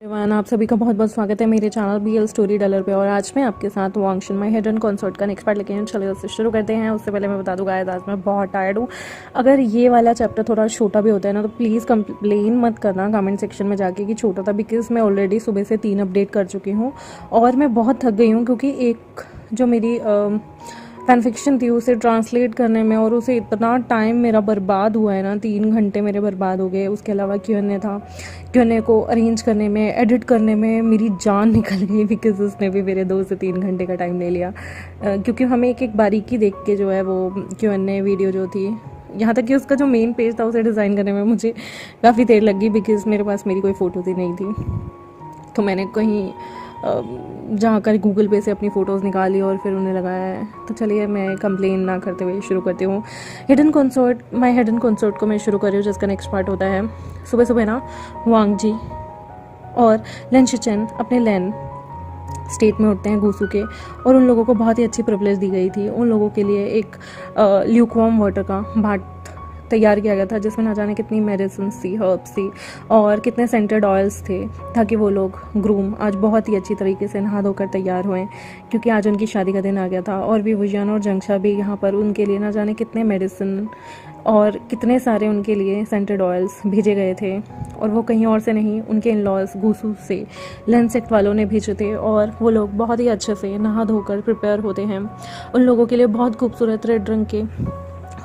Everyone, आप सभी का बहुत बहुत स्वागत है मेरे चैनल BL स्टोरी टेलर पे। और आज मैं आपके साथ वांगशन माय हिडन कॉन्सर्ट का नेक्स्ट पार्ट लेके आऊँ। चलिए उससे शुरू करते हैं। उससे पहले मैं बता दूंगा आज मैं बहुत टायर्ड हूँ। अगर ये वाला चैप्टर थोड़ा छोटा भी होता है ना तो प्लीज़ कंप्लेन मत करना कमेंट सेक्शन में जाके कि छोटा था, बिकॉज मैं ऑलरेडी सुबह से 3 अपडेट कर चुकी हूँ और मैं बहुत थक गई हूँ, क्योंकि एक जो मेरी फैन फिक्शन थी उसे ट्रांसलेट करने में और उसे इतना टाइम मेरा बर्बाद हुआ है ना, 3 घंटे मेरे बर्बाद हो गए। उसके अलावा Q&A था, Q&A को अरेंज करने में, एडिट करने में मेरी जान निकल गई, बिकॉज उसने भी मेरे 2 से 3 घंटे का टाइम ले लिया। क्योंकि हमें एक एक बारीकी देख के जो है वो Q&A वीडियो जो थी, यहाँ तक कि उसका जो मेन पेज था उसे डिज़ाइन करने में मुझे काफ़ी देर लगी, बिकॉज मेरे पास मेरी कोई फ़ोटोज़ ही नहीं थी। तो मैंने कहीं जहाँ कर गूगल पे से अपनी फ़ोटोज़ निकाली और फिर उन्हें लगाया है। तो चलिए मैं कंप्लेन ना करते हुए शुरू करती हूँ hidden concert. My hidden concert को मैं शुरू कर रही हूँ, जिसका नेक्स्ट पार्ट होता है सुबह सुबह ना वांग जी और लेन शिचेन अपने लैन स्टेट में उठते हैं गूसू के, और उन लोगों को बहुत ही अच्छी प्रिविलेज दी गई थी। उन लोगों के लिए एक ल्यूकवार्म वाटर का बाट तैयार किया गया था, जिसमें ना जाने कितनी मेडिसिन थी, हर्ब्स थी और कितने सेंटेड ऑयल्स थे, ताकि वो लोग ग्रूम आज बहुत ही अच्छी तरीके से नहा धोकर तैयार हुए, क्योंकि आज उनकी शादी का दिन आ गया था। और भी विजयन और जंक्षा भी यहाँ पर उनके लिए ना जाने कितने मेडिसिन और कितने सारे उनके लिए सेंटेड ऑयल्स भेजे गए थे, और वो कहीं और से नहीं, उनके इन लॉज गूसू से लेंस सेक्ट वालों ने भेजे थे। और वो लोग बहुत ही अच्छे से नहा धोकर प्रिपेयर होते हैं। उन लोगों के लिए बहुत खूबसूरत रेड रंग के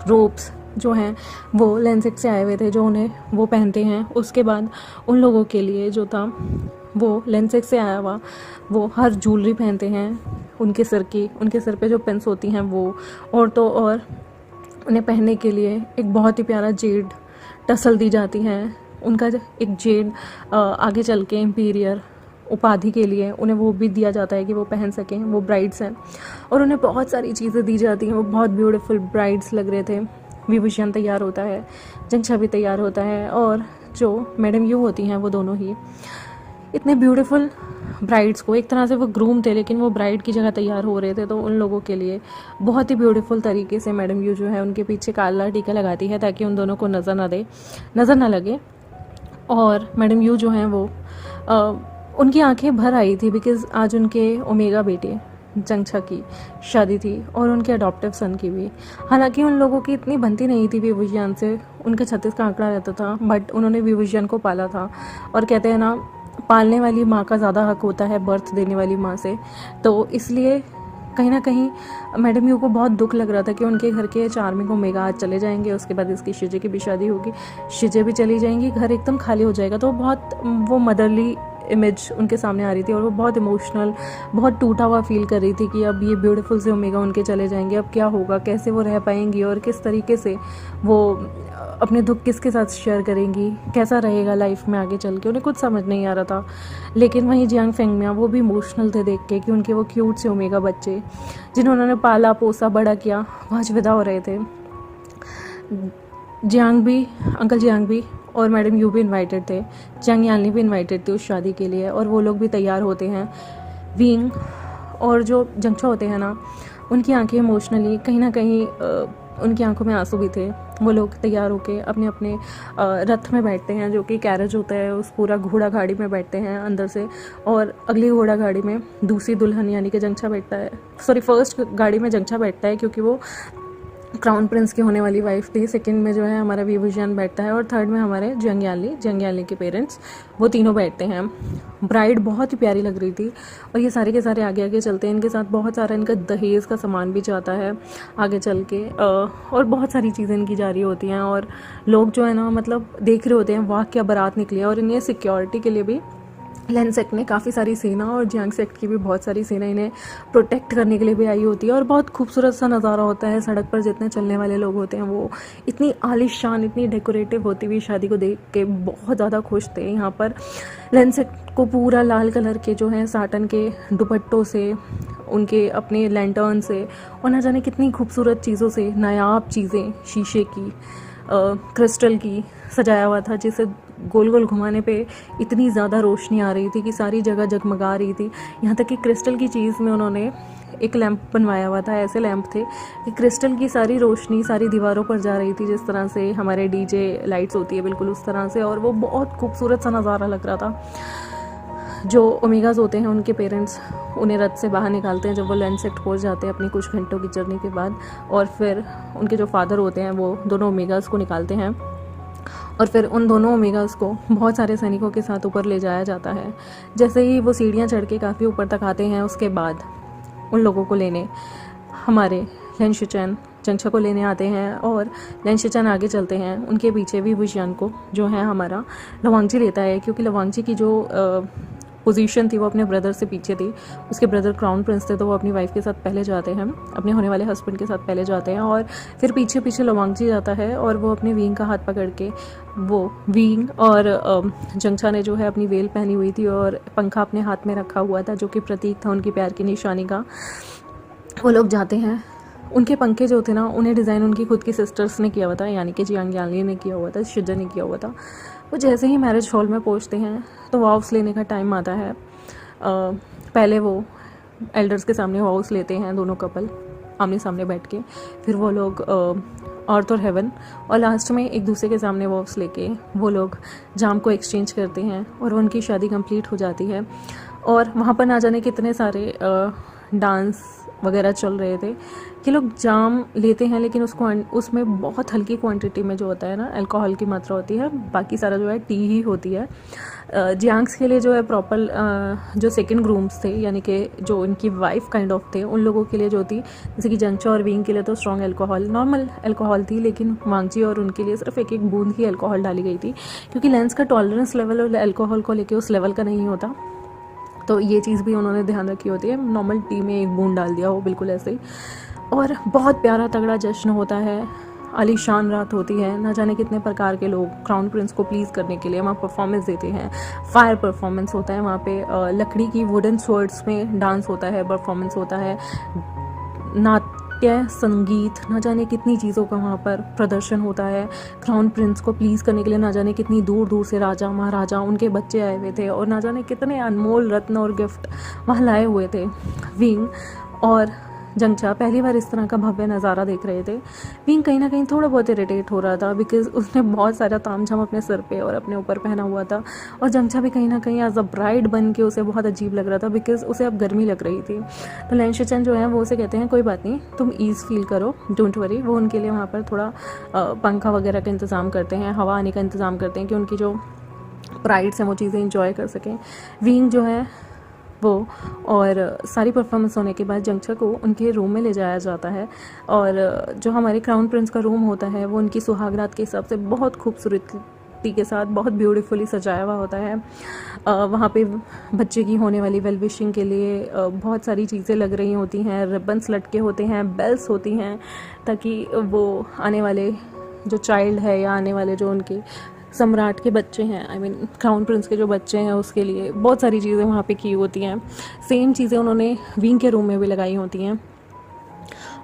रोब्स जो हैं वो लेंसेट से आए हुए थे, जो उन्हें वो पहनते हैं। उसके बाद उन लोगों के लिए जो था वो लेंसेट से आया हुआ वो हर ज्वेलरी पहनते हैं, उनके सिर पे जो पिन्स होती हैं वो, और तो और उन्हें पहनने के लिए एक बहुत ही प्यारा जेड टसल दी जाती है। उनका एक जेड आगे चल के इम्पीरियर उपाधि के लिए उन्हें वो भी दिया जाता है कि वो पहन सकें, वो ब्राइड्स हैं। और उन्हें बहुत सारी चीज़ें दी जाती हैं, वो बहुत ब्यूटीफुल ब्राइड्स लग रहे थे। विभूषण तैयार होता है, जंक्षा भी तैयार होता है, और जो मैडम यू होती हैं वो दोनों ही इतने ब्यूटीफुल ब्राइड्स को, एक तरह से वो ग्रूम थे लेकिन वो ब्राइड की जगह तैयार हो रहे थे। तो उन लोगों के लिए बहुत ही ब्यूटीफुल तरीके से मैडम यू जो है उनके पीछे काला टीका लगाती है, ताकि उन दोनों को नज़र ना लगे। और मैडम यू जो हैं वो उनकी आंखें भर आई थी, बिकॉज़ आज उनके ओमेगा बेटे जंक्षा की शादी थी और उनके अडॉप्टिव सन की भी। हालांकि उन लोगों की इतनी बनती नहीं थी विभूषण से, उनका 36 का आंकड़ा रहता था, बट उन्होंने विभूषण को पाला था। और कहते हैं ना, पालने वाली माँ का ज़्यादा हक होता है बर्थ देने वाली माँ से। तो इसलिए कहीं ना कहीं मैडम यू को बहुत दुख लग रहा था कि उनके घर के चार्मिंग ओमेगा आज चले जाएंगे, उसके बाद इसकी शिजे की भी शादी होगी, शिजे भी चली जाएंगी, घर एकदम खाली हो जाएगा। तो वो मदरली इमेज उनके सामने आ रही थी और वो बहुत इमोशनल, बहुत टूटा हुआ फील कर रही थी कि अब ये ब्यूटीफुल से ओमेगा उनके चले जाएंगे, अब क्या होगा, कैसे वो रह पाएंगी और किस तरीके से वो अपने दुख किसके साथ शेयर करेंगी, कैसा रहेगा लाइफ में आगे चल के, उन्हें कुछ समझ नहीं आ रहा था। लेकिन वहीं जियांग फेंगमिया वो भी इमोशनल थे देख के कि उनके वो क्यूट से ओमेगा बच्चे जिन्होंने पाला पोसा बड़ा किया वो आज विदा हो रहे थे। अंकल जियांग भी और मैडम यू भी इनवाइटेड थे, जियांग यानली भी इनवाइटेड थे उस शादी के लिए, और वो लोग भी तैयार होते हैं। विंग और जो जंक्षा होते हैं ना, उनकी आंखें इमोशनली कहीं ना कहीं उनकी आंखों में आंसू भी थे। वो लोग तैयार होके अपने अपने रथ में बैठते हैं, जो कि कैरेज होता है, उस पूरा घोड़ा गाड़ी में बैठते हैं अंदर से, और अगली घोड़ा गाड़ी में दूसरी दुल्हन यानी कि जंक्षा बैठता है। फर्स्ट गाड़ी में जंक्षा बैठता है क्योंकि वो क्राउन प्रिंस की होने वाली वाइफ थी। सेकंड में जो है हमारा विभूषण बैठता है, और थर्ड में हमारे जियांग यानली के पेरेंट्स, वो तीनों बैठते हैं। ब्राइड बहुत ही प्यारी लग रही थी, और ये सारे के सारे आगे आगे चलते हैं। इनके साथ बहुत सारा इनका दहेज का सामान भी जाता है आगे चल के, और बहुत सारी चीज़ें इनकी जारी होती हैं, और लोग जो है ना मतलब देख रहे होते हैं वाह क्या बारात निकली है। और इन्हें सिक्योरिटी के लिए भी लेन सेक्ट में काफ़ी सारी सेना और जियांग सेक्ट की भी बहुत सारी सेना इन्हें प्रोटेक्ट करने के लिए भी आई होती है। और बहुत खूबसूरत सा नज़ारा होता है, सड़क पर जितने चलने वाले लोग होते हैं वो इतनी आलिशान, इतनी डेकोरेटिव होती हुई शादी को देख के बहुत ज़्यादा खुश थे। यहाँ पर लेन सेक्ट को पूरा लाल कलर के जो है साटन के दुपट्टों से, उनके अपने लैंटर्न से, और न जाने कितनी खूबसूरत चीज़ों से, नायाब चीज़ें शीशे की, क्रिस्टल की सजाया हुआ था, जिसे गोल गोल घुमाने पे इतनी ज़्यादा रोशनी आ रही थी कि सारी जगह जगमगा रही थी। यहाँ तक कि क्रिस्टल की चीज़ में उन्होंने एक लैंप बनवाया हुआ था, ऐसे लैंप थे कि क्रिस्टल की सारी रोशनी सारी दीवारों पर जा रही थी, जिस तरह से हमारे डीजे लाइट्स होती है बिल्कुल उस तरह से, और वो बहुत खूबसूरत सा नज़ारा लग रहा था। जो ओमेगाज होते हैं उनके पेरेंट्स उन्हें रथ से बाहर निकालते हैं जब वो लैंड सेक्ट पहुँच जाते हैं अपनी कुछ घंटों की जर्नी के बाद, और फिर उनके जो फादर होते हैं वो दोनों ओमेगाज को निकालते हैं और फिर उन दोनों ओमेगाज को बहुत सारे सैनिकों के साथ ऊपर ले जाया जाता है। जैसे ही वो सीढ़ियाँ चढ़ के काफ़ी ऊपर तक आते हैं, उसके बाद उन लोगों को लेने हमारे लैन शिचेन जंगछा को लेने आते हैं और लैन शिचेन आगे चलते हैं। उनके पीछे भी वुशियान को जो है हमारा लवांगजी लेता है, क्योंकि लवांगजी की जो पोजीशन थी वो अपने ब्रदर से पीछे थी। उसके ब्रदर क्राउन प्रिंस थे, तो वो अपनी वाइफ के साथ पहले जाते हैं, अपने होने वाले हस्बैंड के साथ पहले जाते हैं, और फिर पीछे पीछे लवांगजी जाता है और वो अपने वींग का हाथ पकड़ के, वो वींग और जंगछा ने जो है अपनी वेल पहनी हुई थी और पंखा अपने हाथ में रखा हुआ था जो कि प्रतीक था उनकी प्यार की निशानी का। वो लोग जाते हैं। उनके पंखे जो थे ना, उन्हें डिज़ाइन उनकी खुद की सिस्टर्स ने किया हुआ था, यानी कि जियांग यानली ने किया हुआ था, शिजा ने किया हुआ था। वो जैसे ही मैरिज हॉल में पहुंचते हैं तो वाउस लेने का टाइम आता है। पहले वो एल्डर्स के सामने वाउस लेते हैं, दोनों कपल आमने सामने बैठ के, फिर वो लोग अर्थ और हेवन, और लास्ट में एक दूसरे के सामने वाउस लेके वो लोग जाम को एक्सचेंज करते हैं और उनकी शादी कंप्लीट हो जाती है। और वहाँ पर ना जाने कितने सारे डांस वगैरह चल रहे थे। ये लोग जाम लेते हैं, लेकिन उसमें बहुत हल्की क्वांटिटी में जो होता है ना, अल्कोहल की मात्रा होती है, बाकी सारा जो है टी ही होती है। जियांग्स के लिए जो है प्रॉपर जो सेकंड ग्रूम्स थे, यानी कि जो इनकी वाइफ काइंड ऑफ थे, उन लोगों के लिए जो थी, जैसे कि जंगछा और वींग के लिए तो स्ट्रॉन्ग अल्कोहल, नॉर्मल अल्कोहल थी, लेकिन वांगजी और उनके लिए सिर्फ एक एक बूंद ही अल्कोहल डाली गई थी, क्योंकि लेंस का टॉलरेंस लेवल और अल्कोहल को लेकर उस लेवल का नहीं होता। तो ये चीज़ भी उन्होंने ध्यान रखी होती है। नॉर्मल टी में एक बूंद डाल दिया हो, बिल्कुल ऐसे ही। और बहुत प्यारा तगड़ा जश्न होता है, आलीशान रात होती है। ना जाने कितने प्रकार के लोग क्राउन प्रिंस को प्लीज़ करने के लिए वहाँ परफॉर्मेंस देते हैं। फायर परफॉर्मेंस होता है वहाँ पे, लकड़ी की वुडन स्वर्ड्स में डांस होता है, परफॉर्मेंस होता है, नाट्य संगीत, ना जाने कितनी चीज़ों का वहाँ पर प्रदर्शन होता है। क्राउन प्रिंस को प्लीज़ करने के लिए ना जाने कितनी दूर दूर से राजा महाराजा उनके बच्चे आए हुए थे, और ना जाने कितने अनमोल रत्न और गिफ्ट वहाँ लाए हुए थे। वींग और जंगछा पहली बार इस तरह का भव्य नज़ारा देख रहे थे। वींग कहीं ना कहीं थोड़ा बहुत इरिटेट हो रहा था, बिकॉज उसने बहुत सारा तामझाम अपने सिर पे और अपने ऊपर पहना हुआ था, और जंगछा भी कहीं ना कहीं एज अ ब्राइड बन के उसे बहुत अजीब लग रहा था, बिकॉज उसे अब गर्मी लग रही थी। तो लैन शिचेन जो है वो उसे कहते हैं कोई बात नहीं, तुम ईज़ फील करो, डोंट वरी। वो उनके लिए वहाँ पर थोड़ा पंखा वगैरह का इंतज़ाम करते हैं, हवा आने का इंतज़ाम करते हैं कि उनकी जो प्राइड्स हैं वो चीज़ें इंजॉय कर सकें। वींग जो है वो, और सारी परफॉर्मेंस होने के बाद जंगछा को उनके रूम में ले जाया जाता है, और जो हमारे क्राउन प्रिंस का रूम होता है वो उनकी सुहागरात के हिसाब से बहुत खूबसूरती के साथ बहुत ब्यूटीफुली सजाया हुआ होता है। वहाँ पे बच्चे की होने वाली वेल विशिंग के लिए बहुत सारी चीज़ें लग रही होती हैं, रिबन्स लटके होते हैं, बेल्स होती हैं, ताकि वो आने वाले जो चाइल्ड है या आने वाले जो उनके सम्राट के बच्चे हैं, आई मीन क्राउन प्रिंस के जो बच्चे हैं, उसके लिए बहुत सारी चीज़ें वहाँ पे की होती हैं। सेम चीज़ें उन्होंने वींग के रूम में भी लगाई होती हैं।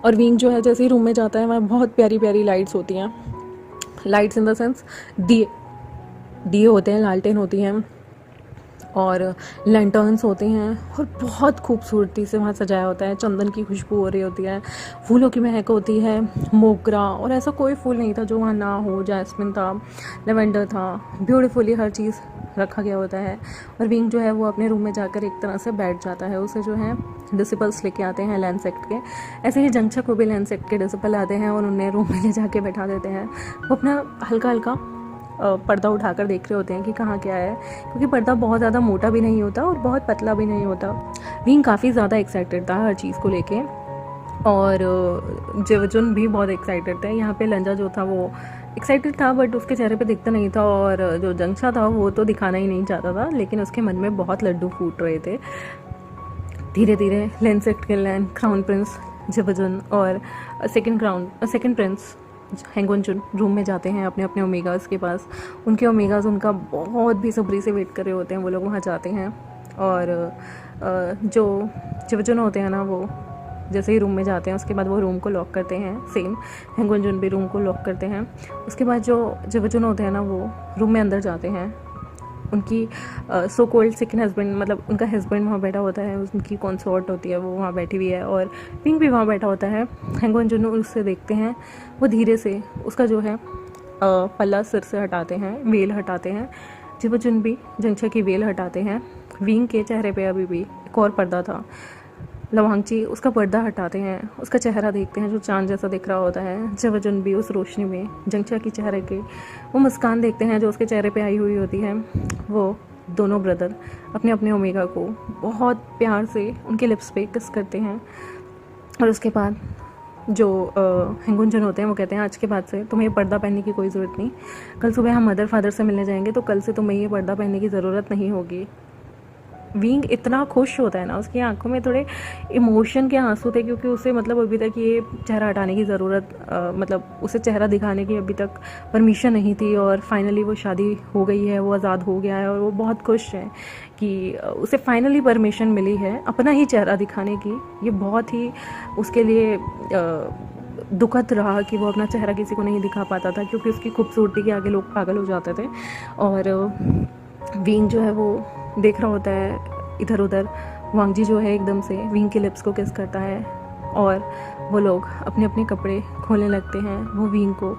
और वींग जो है जैसे ही रूम में जाता है वहाँ बहुत प्यारी प्यारी लाइट्स होती हैं, लाइट्स इन द सेंस दिए होते हैं, लालटेन होती हैं और लैंटर्न्स होते हैं, और बहुत खूबसूरती से वहाँ सजाया होता है। चंदन की खुशबू हो रही होती है, फूलों की महक होती है, मोगरा, और ऐसा कोई फूल नहीं था जो वहाँ ना हो। जैस्मिन था, लेवेंडर था, ब्यूटीफुली हर चीज़ रखा गया होता है। और विंग जो है वो अपने रूम में जाकर एक तरह से बैठ जाता है। उसे जो है डिसिपल्स लेके आते हैं लैंड सेक्ट के, ऐसे ही जंगछा को भी लैंड सेक्ट के डिसिपल आते हैं और उन्हें रूम में ले जाके बैठा देते हैं। वो अपना हल्का हल्का पर्दा उठाकर देख रहे होते हैं कि कहाँ क्या है, क्योंकि पर्दा बहुत ज़्यादा मोटा भी नहीं होता और बहुत पतला भी नहीं होता। विंग काफ़ी ज़्यादा एक्साइटेड था हर चीज़ को लेके, और जेवजुन भी बहुत एक्साइटेड थे। यहाँ पे लंजा जो था वो एक्साइटेड था, बट उसके चेहरे पे दिखता नहीं था, और जो जंगछा था वो तो दिखाना ही नहीं चाहता था, लेकिन उसके मन में बहुत लड्डू फूट रहे थे। धीरे धीरे लैंड सेक्ट के लैंड क्राउन प्रिंस जेवजुन और सेकंड प्रिंस हैंगवनजुन रूम में जाते हैं अपने अपने ओमेगास के पास। उनके ओमेगास उनका बहुत बेसब्री से वेट कर रहे होते हैं। वो लोग वहाँ जाते हैं, और जो जेवजुन होते हैं ना, वो जैसे ही रूम में जाते हैं उसके बाद वो रूम को लॉक करते हैं। सेम हैंगवनजुन भी रूम को लॉक करते हैं। उसके बाद जो जेवजुन होते हैं ना, वो रूम में अंदर जाते हैं। उनकी सो कॉल्ड सेकंड हस्बैंड, मतलब उनका हस्बैंड वहाँ बैठा होता है, उनकी कंसोर्ट होती है वो वहाँ बैठी हुई है, और पिंग भी वहाँ बैठा होता है। हैंगवनजुन उससे देखते हैं, वो धीरे से उसका जो है पल्ला सिर से हटाते हैं, वेल हटाते हैं। जेवजुन भी जंगछा की वेल हटाते हैं, विंग के चेहरे पे अभी भी एक और पर्दा था। लवांगची उसका पर्दा हटाते हैं, उसका चेहरा देखते हैं जो चांद जैसा दिख रहा होता है। जवजुन भी उस रोशनी में जंगचा की चेहरे के वो मुस्कान देखते हैं जो उसके चेहरे पे आई हुई होती है। वो दोनों ब्रदर अपने अपने ओमेगा को बहुत प्यार से उनके लिप्स पे किस करते हैं। और उसके बाद जो हेंगुंजन होते हैं वो कहते हैं आज के बाद से तुम्हें ये पर्दा पहनने की कोई ज़रूरत नहीं। कल सुबह हम मदर फादर से मिलने जाएंगे तो कल से तुम्हें ये पर्दा पहनने की ज़रूरत नहीं होगी। विंग इतना खुश होता है ना, उसकी आंखों में थोड़े इमोशन के आंसू थे क्योंकि उसे मतलब अभी तक ये चेहरा हटाने की ज़रूरत मतलब उसे चेहरा दिखाने की अभी तक परमिशन नहीं थी। और फाइनली वो शादी हो गई है, वो आज़ाद हो गया है और वो बहुत खुश है कि उसे फाइनली परमिशन मिली है अपना ही चेहरा दिखाने की। ये बहुत ही उसके लिए दुखद रहा कि वो अपना चेहरा किसी को नहीं दिखा पाता था क्योंकि उसकी खूबसूरती के आगे लोग पागल हो जाते थे। और विंग जो है वो देख रहा होता है इधर उधर। वांगजी जो है एकदम से विंग के लिप्स को किस करता है और वो लोग अपने अपने कपड़े खोलने लगते हैं। वो विंग को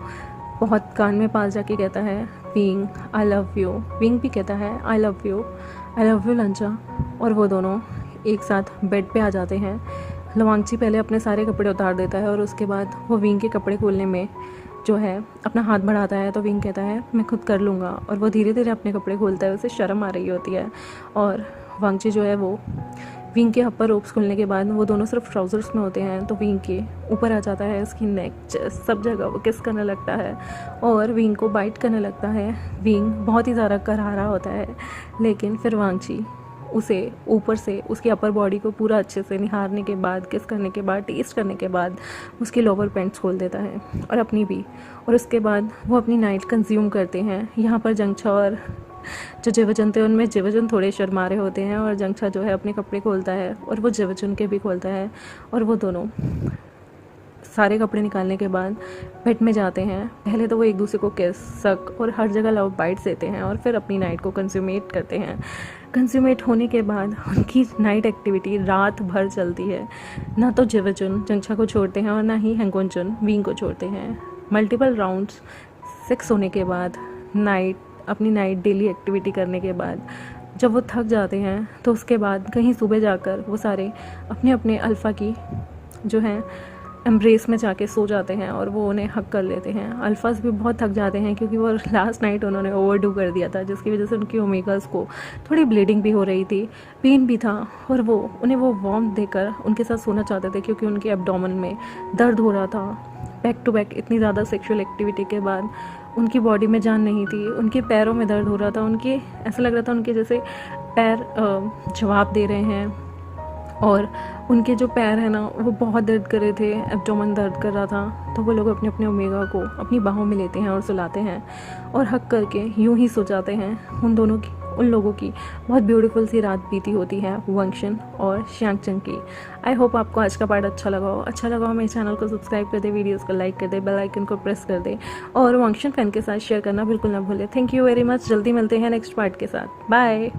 बहुत कान में पास जाके कहता है wing I love you. Wing भी कहता है आई लव यू लंचा। और वो दोनों एक साथ बेड पे आ जाते हैं। लवांगची पहले अपने सारे कपड़े उतार देता है और उसके बाद वो विंग के कपड़े खोलने में जो है अपना हाथ बढ़ाता है तो विंग कहता है मैं खुद कर लूँगा। और वो धीरे धीरे अपने कपड़े खोलता है, उसे शर्म आ रही होती है। और वांगची जो है वो विंग के अपर रोप्स खुलने के बाद वो दोनों सिर्फ ट्राउजर्स में होते हैं तो विंग के ऊपर आ जाता है, उसकी नेक चेस्ट सब जगह वो किस करने लगता है और विंग को बाइट करने लगता है। विंग बहुत ही ज़्यादा करारा होता है लेकिन फिर वांगची उसे ऊपर से उसकी अपर बॉडी को पूरा अच्छे से निहारने के बाद किस करने के बाद टेस्ट करने के बाद उसकी लोअर पैंट्स खोल देता है और अपनी भी। और उसके बाद वो अपनी नाइट कंज्यूम करते हैं। यहाँ पर जंगचा और जो जेवजुन थे उनमें जेवजुन थोड़े शर्मा रहे होते हैं और जंगचा जो है अपने कपड़े खोलता है और वो जेवजुन के भी खोलता है। और वो दोनों सारे कपड़े निकालने के बाद बेड में जाते हैं। पहले तो वो एक दूसरे को किस सक और हर जगह लव बाइट्स देते हैं और फिर अपनी नाइट को कंज्यूमेट करते हैं। कंज्यूमेट होने के बाद उनकी नाइट एक्टिविटी रात भर चलती है। ना तो जेवजुन जंगचा को छोड़ते हैं और ना ही हेंगुंजन विंग को छोड़ते हैं। मल्टीपल राउंड्स सेक्स होने के बाद अपनी नाइट डेली एक्टिविटी करने के बाद जब वो थक जाते हैं तो उसके बाद कहीं सुबह जाकर वो सारे अपने अपने अल्फ़ा की जो है एम्ब्रेस में जाके सो जाते हैं और वो उन्हें हक कर लेते हैं। अल्फाज भी बहुत थक जाते हैं क्योंकि वो लास्ट नाइट उन्होंने ओवरडू कर दिया था जिसकी वजह से उनकी ओमेगास को थोड़ी ब्लीडिंग भी हो रही थी, पेन भी था और वो उन्हें वो वार्म देकर उनके साथ सोना चाहते थे क्योंकि उनके एब्डोमेन में दर्द हो रहा था। बैक टू बैक इतनी ज़्यादा सेक्सुअल एक्टिविटी के बाद उनकी बॉडी में जान नहीं थी, उनके पैरों में दर्द हो रहा था। उनके ऐसा लग रहा था उनके जैसे पैर जवाब दे रहे हैं और उनके जो पैर हैं ना वो बहुत दर्द कर रहे थे, एब्डोमेन दर्द कर रहा था। तो वो लोग अपने अपने ओमेगा को अपनी बाहों में लेते हैं और सुलाते हैं और हक करके यूं ही सो जाते हैं। उन लोगों की बहुत ब्यूटीफुल सी रात बीती होती है वांगशन और श्यांगचंग की। आई होप आपको आज का पार्ट अच्छा लगा हो मेरे चैनल को सब्सक्राइब कर दे, वीडियोस को लाइक कर दे, बेल आइकन को प्रेस कर दे और वांगशन फैन के साथ शेयर करना बिल्कुल ना भूले। Thank you very much. जल्दी मिलते हैं नेक्स्ट पार्ट के साथ। बाय।